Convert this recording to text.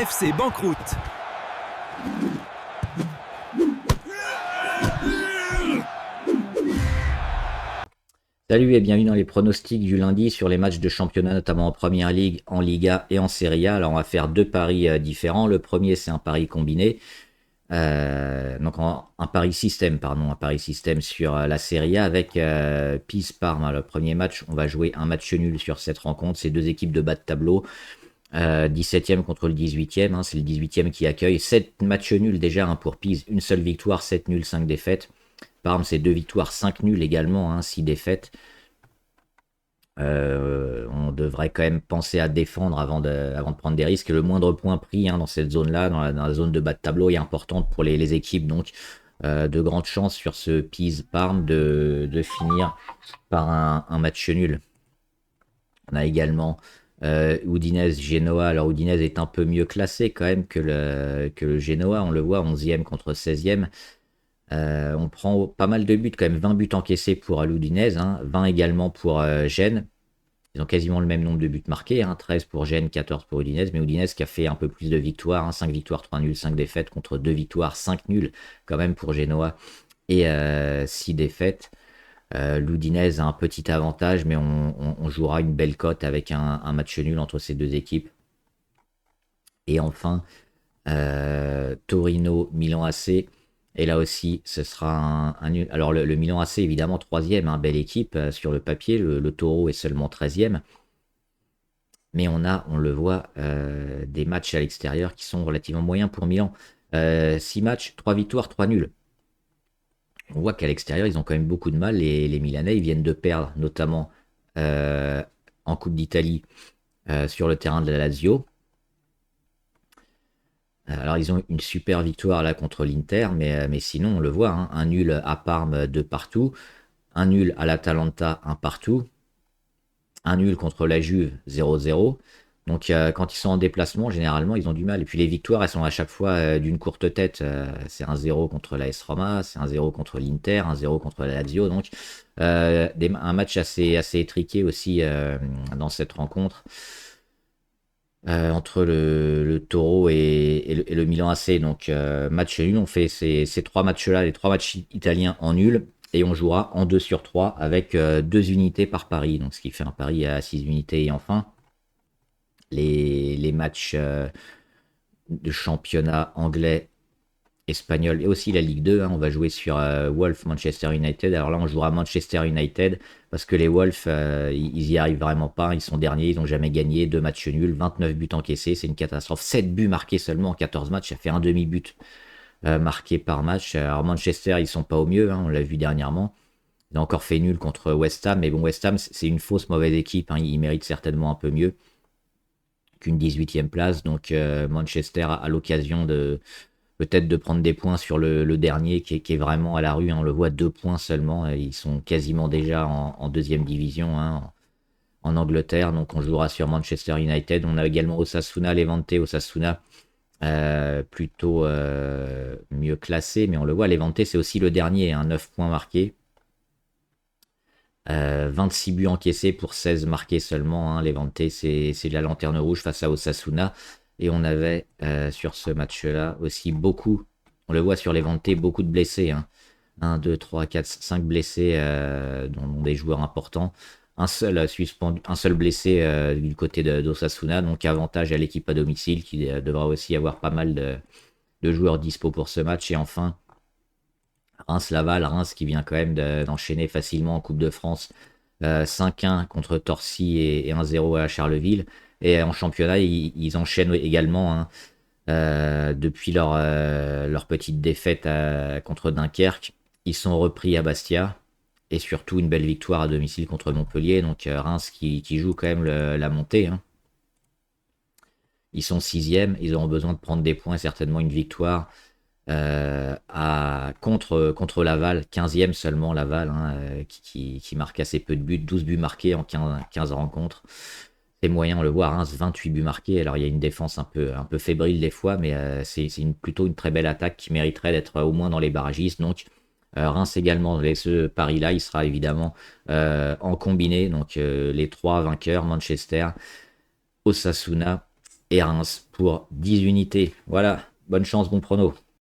FC banqueroute. Salut et bienvenue dans les pronostics du lundi sur les matchs de championnat, notamment en Première Ligue, en Liga et en Serie A. Alors on va faire deux paris différents. Le premier c'est un pari combiné, un pari système, un pari système sur la Serie A avec Pise Parme. Le premier match, on va jouer un match nul sur cette rencontre. C'est deux équipes de bas de tableau. 17e contre le 18e, c'est le 18e qui accueille. 7 matchs nuls déjà pour Pise, une seule victoire, 7 nuls, 5 défaites. Parme, c'est 2 victoires, 5 nuls également, 6 défaites. On devrait quand même penser à défendre avant de prendre des risques. Le moindre point pris dans cette zone-là, dans la zone de bas de tableau, est importante pour les équipes. Donc, de grandes chances sur ce Pise-Parme de finir par un match nul. On a également Udinese-Genoa. Alors, Udinese est un peu mieux classé quand même que le Genoa. On le voit, 11e contre 16e. On prend pas mal de buts, quand même 20 buts encaissés pour l'Udinese, 20 également pour Gênes. Ils ont quasiment le même nombre de buts marqués, 13 pour Gênes, 14 pour Udinese, mais Udinese qui a fait un peu plus de victoires, 5 victoires, 3 nuls, 5 défaites, contre 2 victoires, 5 nuls quand même pour Genoa et 6 défaites. L'Udinese a un petit avantage, mais on jouera une belle cote avec un match nul entre ces deux équipes. Et enfin, Torino-Milan AC. Et là aussi, ce sera un nul. Alors, le Milan AC, évidemment, 3e, belle équipe sur le papier. Le Taureau est seulement 13e. Mais on le voit, des matchs à l'extérieur qui sont relativement moyens pour Milan. 6 matchs, 3 victoires, 3 nuls. On voit qu'à l'extérieur, ils ont quand même beaucoup de mal. Les Milanais, ils viennent de perdre, notamment en Coupe d'Italie, sur le terrain de la Lazio. Alors, ils ont une super victoire là contre l'Inter, mais sinon, on le voit, un nul à Parme de partout, un nul à l'Atalanta, un partout, un nul contre la Juve, 0-0. Donc, quand ils sont en déplacement, généralement, ils ont du mal. Et puis, les victoires, elles sont à chaque fois d'une courte tête. C'est 1-0 contre la AS Roma, c'est 1-0 contre l'Inter, 1-0 contre la Lazio. Donc, un match assez étriqué aussi dans cette rencontre. Entre le Taureau et le Milan AC. Donc, match nul, on fait ces trois matchs-là, les trois matchs italiens en nul, et on jouera en 2 sur 3 avec 2 unités par pari. Donc, ce qui fait un pari à 6 unités. Et enfin, les matchs de championnat anglais, espagnol et aussi la Ligue 2. On va jouer sur Wolves Manchester United. Alors là, on jouera Manchester United parce que les Wolves, ils y arrivent vraiment pas. Ils sont derniers, ils n'ont jamais gagné. 2 matchs nuls, 29 buts encaissés, c'est une catastrophe. 7 buts marqués seulement en 14 matchs, ça fait un demi-but marqué par match. Alors Manchester, ils sont pas au mieux, on l'a vu dernièrement. Ils ont encore fait nul contre West Ham, mais bon, West Ham, c'est une fausse mauvaise équipe. Ils méritent certainement un peu mieux qu'une 18e place. Donc Manchester a l'occasion peut-être de prendre des points sur le dernier qui est vraiment à la rue. On le voit, 2 points seulement. Ils sont quasiment déjà en deuxième division en Angleterre. Donc on jouera sur Manchester United. On a également Osasuna, Levante, Osasuna plutôt mieux classé. Mais on le voit, Levante c'est aussi le dernier, 9 points marqués. 26 buts encaissés pour 16 marqués seulement. Levante c'est de la lanterne rouge face à Osasuna. Et on avait sur ce match-là aussi on le voit sur les Levante, beaucoup de blessés. 1, 2, 3, 4, 5 blessés, dont des joueurs importants. Un seul suspendu, un seul blessé du côté d'Osasuna. Donc avantage à l'équipe à domicile qui devra aussi avoir pas mal de joueurs dispo pour ce match. Et enfin, Reims-Laval, Reims qui vient quand même d'enchaîner facilement en Coupe de France. 5-1 contre Torcy et 1-0 à Charleville. Et en championnat, ils enchaînent également depuis leur petite défaite contre Dunkerque. Ils sont repris à Bastia et surtout une belle victoire à domicile contre Montpellier. Donc Reims qui joue quand même la montée. Ils sont 6e, ils auront besoin de prendre des points, certainement une victoire contre Laval, 15e seulement Laval, qui marque assez peu de buts, 12 buts marqués en 15 rencontres. C'est moyen, on le voit, Reims, 28 buts marqués. Alors il y a une défense un peu fébrile des fois, mais c'est plutôt une très belle attaque qui mériterait d'être au moins dans les barragistes. Donc Reims également, ce pari-là, il sera évidemment en combiné. Donc les 3 vainqueurs, Manchester, Osasuna et Reims pour 10 unités. Voilà, bonne chance, bon prono.